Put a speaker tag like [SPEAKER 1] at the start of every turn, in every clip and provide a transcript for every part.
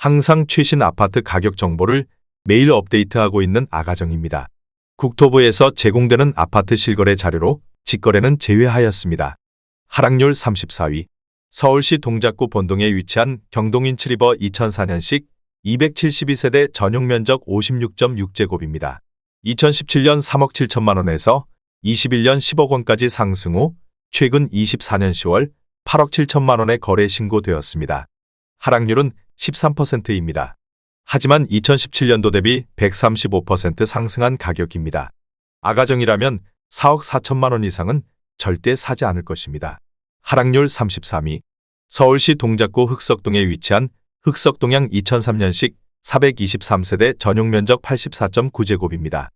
[SPEAKER 1] 항상 최신 아파트 가격 정보를 매일 업데이트하고 있는 아가정입니다. 국토부에서 제공되는 아파트 실거래 자료로 직거래는 제외하였습니다. 하락률 34위. 서울시 동작구 본동에 위치한 경동인츠리버 2004년식 272세대 전용 면적 56.6제곱입니다. 2017년 3억 7천만 원에서 21년 10억 원까지 상승 후 최근 24년 10월 8억 7천만 원에 거래 신고되었습니다. 하락률은 13%입니다. 하지만 2017년도 대비 135% 상승한 가격입니다. 아가정이라면 4억 4천만 원 이상은 절대 사지 않을 것입니다. 하락률 33위. 서울시 동작구 흑석동에 위치한 흑석동양 2003년식 423세대 전용 면적 84.9제곱입니다.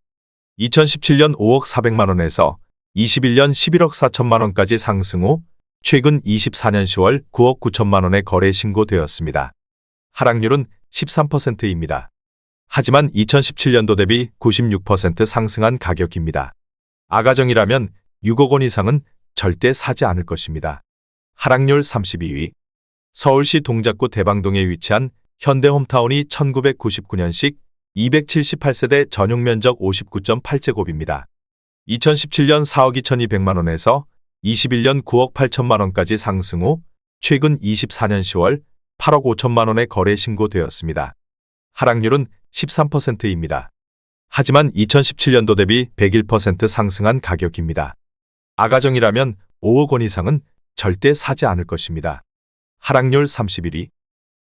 [SPEAKER 1] 2017년 5억 400만 원에서 21년 11억 4천만 원까지 상승 후 최근 24년 10월 9억 9천만 원에 거래 신고되었습니다. 하락률은 13%입니다. 하지만 2017년도 대비 96% 상승한 가격입니다. 아가정이라면 6억 원 이상은 절대 사지 않을 것입니다. 하락률 32위. 서울시 동작구 대방동에 위치한 현대홈타운이 1999년식 278세대 전용 면적 59.8제곱입니다. 2017년 4억 2200만 원에서 21년 9억 8천만 원까지 상승 후 최근 24년 10월 8억 5천만 원에 거래 신고되었습니다. 하락률은 13%입니다. 하지만 2017년도 대비 101% 상승한 가격입니다. 아가정이라면 5억 원 이상은 절대 사지 않을 것입니다. 하락률 31위.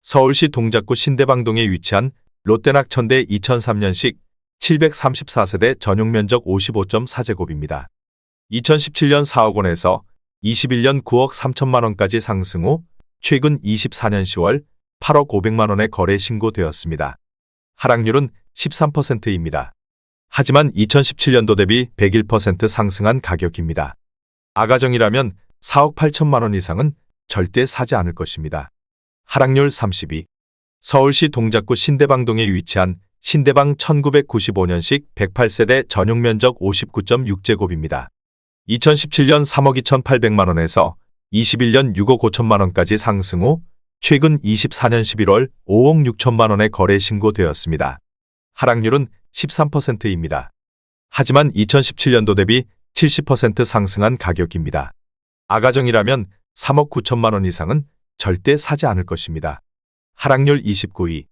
[SPEAKER 1] 서울시 동작구 신대방동에 위치한 롯데낙천대 2003년식 734세대 전용 면적 55.4제곱입니다. 2017년 4억 원에서 21년 9억 3천만 원까지 상승 후 최근 24년 10월 8억 500만 원에 거래 신고되었습니다. 하락률은 13%입니다. 하지만 2017년도 대비 101% 상승한 가격입니다. 아가정이라면 4억 8천만 원 이상은 절대 사지 않을 것입니다. 하락률 32. 서울시 동작구 신대방동에 위치한 신대방 1995년식 108세대 전용 면적 59.6제곱입니다. 2017년 3억 2,800만 원에서 21년 6억 5천만 원까지 상승 후 최근 24년 11월 5억 6천만 원에 거래 신고되었습니다. 하락률은 13%입니다. 하지만 2017년도 대비 70% 상승한 가격입니다. 아가정이라면 3억 9천만 원 이상은 절대 사지 않을 것입니다. 하락률 29위.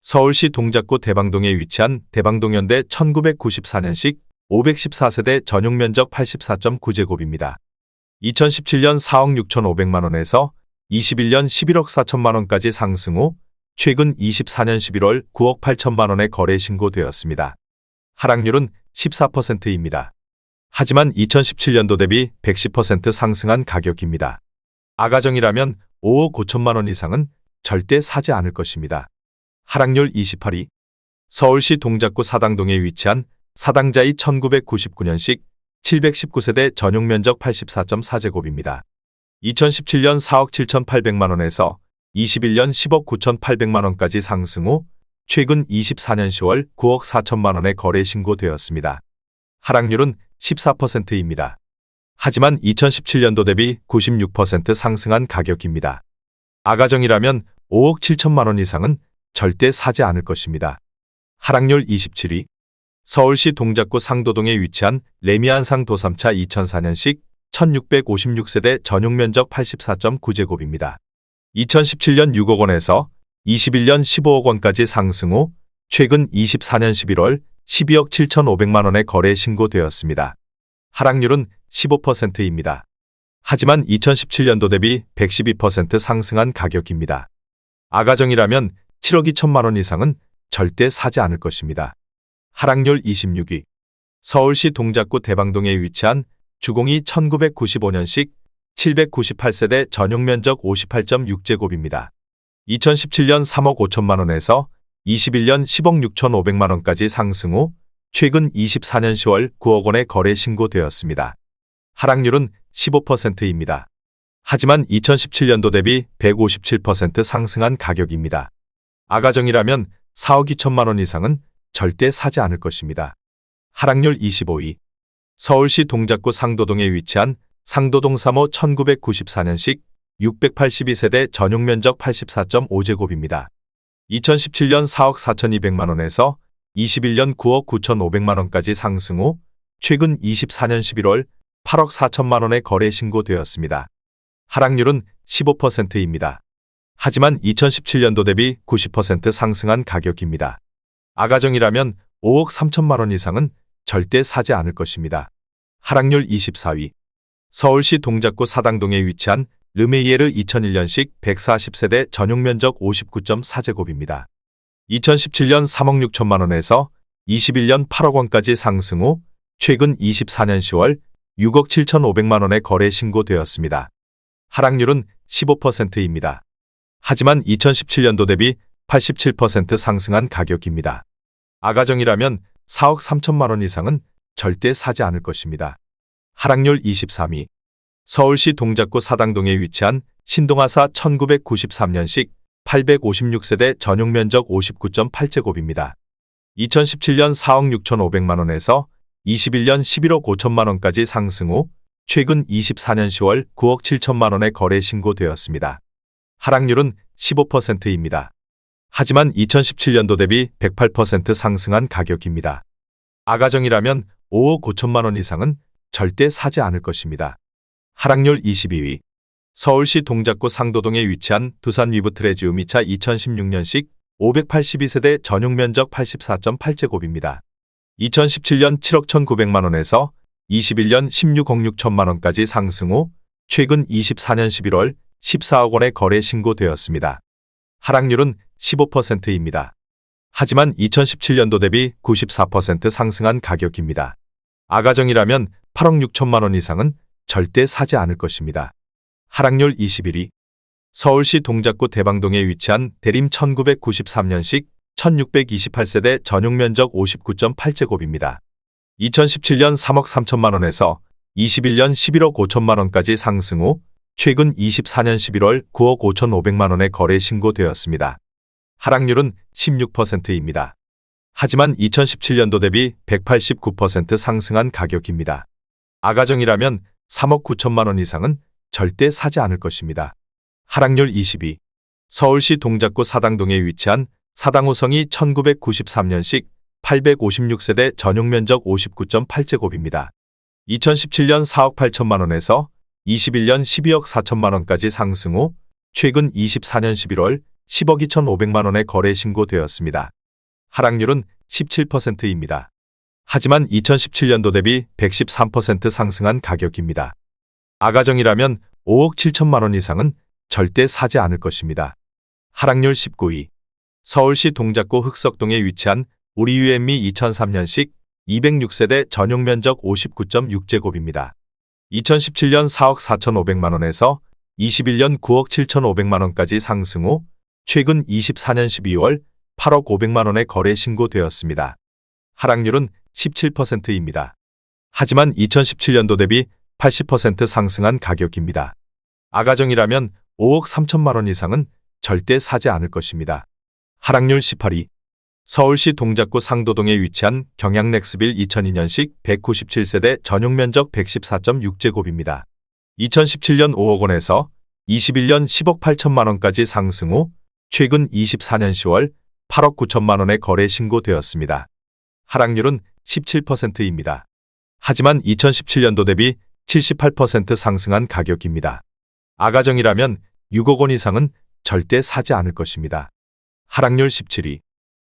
[SPEAKER 1] 서울시 동작구 대방동에 위치한 대방동현대 1994년식 514세대 전용 면적 84.9제곱입니다. 2017년 4억 6,500만 원에서 21년 11억 4천만 원까지 상승 후 최근 24년 11월 9억 8천만 원에 거래 신고되었습니다. 하락률은 14%입니다. 하지만 2017년도 대비 110% 상승한 가격입니다. 아가정이라면 5억 5천만 원 이상은 절대 사지 않을 것입니다. 하락률 28위. 서울시 동작구 사당동에 위치한 사당자이 1999년식 719세대 전용 면적 84.4제곱입니다. 2017년 4억 7,800만 원에서 21년 10억 9,800만 원까지 상승 후 최근 24년 10월 9억 4천만 원에 거래 신고되었습니다. 하락률은 14%입니다. 하지만 2017년도 대비 96% 상승한 가격입니다. 아가정이라면 5억 7천만 원 이상은 절대 사지 않을 것입니다. 하락률 27위. 서울시 동작구 상도동에 위치한 레미안상 도삼차 2004년식 1656세대 전용 면적 84.9제곱입니다. 2017년 6억 원에서 21년 15억 원까지 상승 후 최근 24년 11월 12억 7,500만 원에 거래 신고되었습니다. 하락률은 15%입니다. 하지만 2017년도 대비 112% 상승한 가격입니다. 아가정이라면 7억 2천만 원 이상은 절대 사지 않을 것입니다. 하락률 26위. 서울시 동작구 대방동에 위치한 주공이 1995년식 798세대 전용 면적 58.6제곱입니다. 2017년 3억 5천만 원에서 21년 10억 6,500만 원까지 상승 후 최근 24년 10월 9억 원에 거래 신고되었습니다. 하락률은 15%입니다. 하지만 2017년도 대비 157% 상승한 가격입니다. 아가정이라면 4억 2천만 원 이상은 절대 사지 않을 것입니다. 하락률 25위. 서울시 동작구 상도동에 위치한 상도동 3호 1994년식 682세대 전용 면적 84.5제곱입니다. 2017년 4억 4,200만 원에서 21년 9억 9,500만 원까지 상승 후 최근 24년 11월 8억 4천만 원에 거래 신고되었습니다. 하락률은 15%입니다. 하지만 2017년도 대비 90% 상승한 가격입니다. 아가정이라면 5억 3천만 원 이상은 절대 사지 않을 것입니다. 하락률 24위. 서울시 동작구 사당동에 위치한 르메이에르 2001년식 140세대 전용 면적 59.4제곱입니다. 2017년 3억 6천만 원에서 21년 8억 원까지 상승 후 최근 24년 10월 6억 7,500만 원에 거래 신고되었습니다. 하락률은 15%입니다. 하지만 2017년도 대비 87% 상승한 가격입니다. 아가정이라면 4억 3천만 원 이상은 절대 사지 않을 것입니다. 하락률 23위. 서울시 동작구 사당동에 위치한 신동아사 1993년식 856세대 전용 면적 59.8제곱입니다. 2017년 4억 6,500만 원에서 21년 11억 5천만 원까지 상승 후 최근 24년 10월 9억 7천만 원에 거래 신고되었습니다. 하락률은 15%입니다. 하지만 2017년도 대비 108% 상승한 가격입니다. 아가정이라면 5억 5천만 원 이상은 절대 사지 않을 것입니다. 하락률 22위. 서울시 동작구 상도동에 위치한 두산 위브트레지움 2차 2016년식 582세대 전용 면적 84.8제곱입니다. 2017년 7억 1,900만 원에서 21년 16억 6천만 원까지 상승 후 최근 24년 11월 14억 원에 거래 신고되었습니다. 하락률은 15%입니다. 하지만 2017년도 대비 94% 상승한 가격입니다. 아가정이라면 8억 6천만 원 이상은 절대 사지 않을 것입니다. 하락률 21위. 서울시 동작구 대방동에 위치한 대림 1993년식 1628세대 전용 면적 59.8제곱입니다. 2017년 3억 3천만 원에서 21년 11억 5천만 원까지 상승 후 최근 24년 11월 9억 5,500만 원에 거래 신고되었습니다. 하락률은 16%입니다. 하지만 2017년도 대비 189% 상승한 가격입니다. 아가정이라면 3억 9천만 원 이상은 절대 사지 않을 것입니다. 하락률 22. 서울시 동작구 사당동에 위치한 사당호성이 1993년식 856세대 전용 면적 59.8제곱입니다. 2017년 4억 8천만 원에서 21년 12억 4천만 원까지 상승 후 최근 24년 11월 10억 2,500만 원에 거래 신고되었습니다. 하락률은 17%입니다. 하지만 2017년도 대비 113% 상승한 가격입니다. 아가정이라면 5억 7천만 원 이상은 절대 사지 않을 것입니다. 하락률 19위. 서울시 동작구 흑석동에 위치한 우리유앤미 2003년식 206세대 전용 면적 59.6제곱입니다. 2017년 4억 4,500만 원에서 21년 9억 7,500만 원까지 상승 후 최근 24년 12월 8억 500만 원에 거래 신고되었습니다. 하락률은 17%입니다. 하지만 2017년도 대비 80% 상승한 가격입니다. 아가정이라면 5억 3천만 원 이상은 절대 사지 않을 것입니다. 하락률 18위. 서울시 동작구 상도동에 위치한 경양넥스빌 2002년식 197세대 전용 면적 114.6제곱입니다. 2017년 5억 원에서 21년 10억 8천만 원까지 상승 후 최근 24년 10월 8억 9천만 원에 거래 신고되었습니다. 하락률은 17%입니다. 하지만 2017년도 대비 78% 상승한 가격입니다. 아가정이라면 6억 원 이상은 절대 사지 않을 것입니다. 하락률 17위.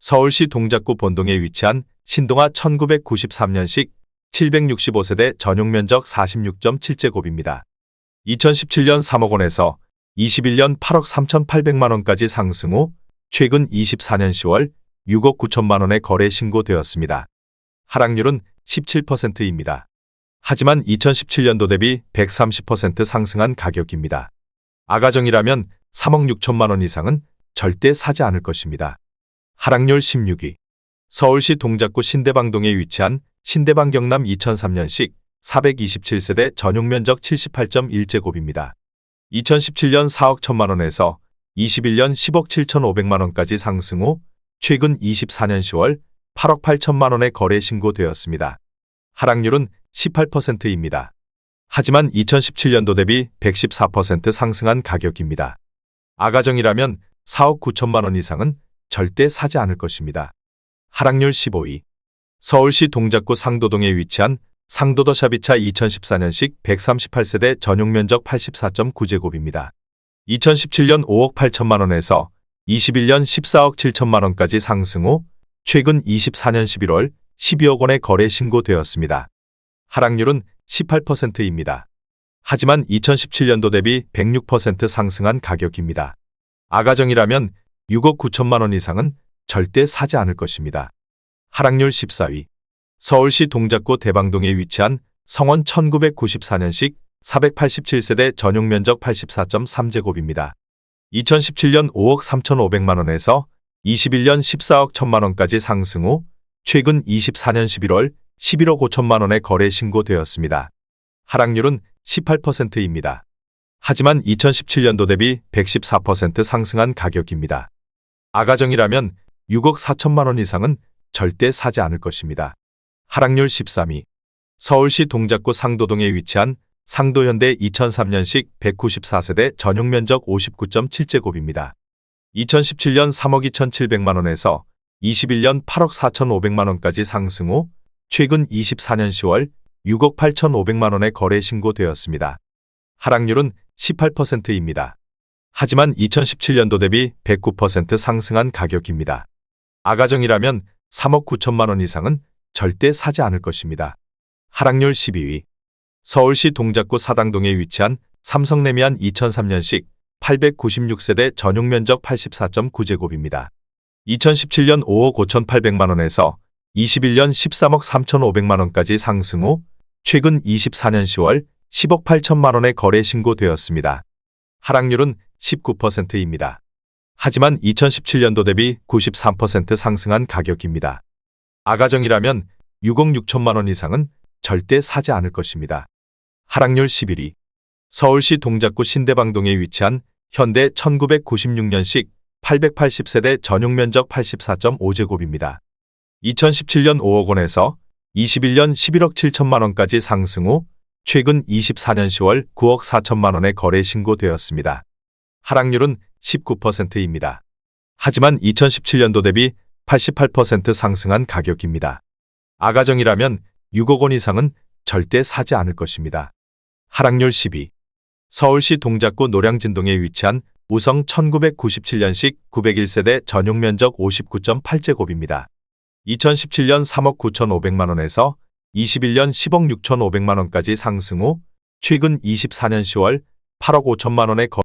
[SPEAKER 1] 서울시 동작구 본동에 위치한 신동아 1993년식 765세대 전용 면적 46.7제곱입니다. 2017년 3억 원에서 21년 8억 3,800만 원까지 상승 후 최근 24년 10월 6억 9천만 원에 거래 신고되었습니다. 하락률은 17%입니다. 하지만 2017년도 대비 130% 상승한 가격입니다. 아가정이라면 3억 6천만 원 이상은 절대 사지 않을 것입니다. 하락률 16위. 서울시 동작구 신대방동에 위치한 신대방 경남 2003년식 427세대 전용 면적 78.1제곱입니다. 2017년 4억 1천만 원에서 21년 10억 7,500만 원까지 상승 후 최근 24년 10월 8억 8천만 원에 거래 신고되었습니다. 하락률은 18%입니다. 하지만 2017년도 대비 114% 상승한 가격입니다. 아가정이라면 4억 9천만 원 이상은 절대 사지 않을 것입니다. 하락률 15위. 서울시 동작구 상도동에 위치한 상도더 샤비차 2014년식 138세대 전용 면적 84.9제곱입니다. 2017년 5억 8천만 원에서 21년 14억 7천만 원까지 상승 후 최근 24년 11월 12억 원에 거래 신고되었습니다. 하락률은 18%입니다. 하지만 2017년도 대비 106% 상승한 가격입니다. 아가정이라면 6억 9천만 원 이상은 절대 사지 않을 것입니다. 하락률 14위. 서울시 동작구 대방동에 위치한 성원 1994년식 487세대 전용 면적 84.3제곱입니다. 2017년 5억 3,500만 원에서 21년 14억 1천만 원까지 상승 후 최근 24년 11월 11억 5천만 원에 거래 신고되었습니다. 하락률은 18%입니다. 하지만 2017년도 대비 114% 상승한 가격입니다. 아가정이라면 6억 4천만 원 이상은 절대 사지 않을 것입니다. 하락률 13위. 서울시 동작구 상도동에 위치한 상도현대 2003년식 194세대 전용 면적 59.7제곱입니다. 2017년 3억 2,700만 원에서 21년 8억 4,500만 원까지 상승 후 최근 24년 10월 6억 8,500만 원에 거래 신고되었습니다. 하락률은 18%입니다. 하지만 2017년도 대비 109% 상승한 가격입니다. 아가정이라면 3억 9천만 원 이상은 절대 사지 않을 것입니다. 하락률 12위. 서울시 동작구 사당동에 위치한 삼성레미안 2003년식 896세대 전용 면적 84.9제곱입니다. 2017년 5억 5,800만 원에서 21년 13억 3,500만 원까지 상승 후 최근 24년 10월 10억 8천만 원에 거래 신고되었습니다. 하락률은 19%입니다. 하지만 2017년도 대비 93% 상승한 가격입니다. 아가정이라면 6억 6천만 원 이상은 절대 사지 않을 것입니다. 하락률 11위. 서울시 동작구 신대방동에 위치한 현대 1996년식 880세대 전용 면적 84.5제곱입니다. 2017년 5억 원에서 21년 11억 7천만 원까지 상승 후 최근 24년 10월 9억 4천만 원에 거래 신고되었습니다. 하락률은 19%입니다. 하지만 2017년도 대비 88% 상승한 가격입니다. 아가정이라면 6억 원 이상은 절대 사지 않을 것입니다. 하락률 10위. 서울시 동작구 노량진동에 위치한 우성 1997년식 901세대 전용 면적 59.8제곱입니다. 2017년 3억 9,500만 원에서 21년 10억 6,500만 원까지 상승 후 최근 24년 10월 8억 5천만 원에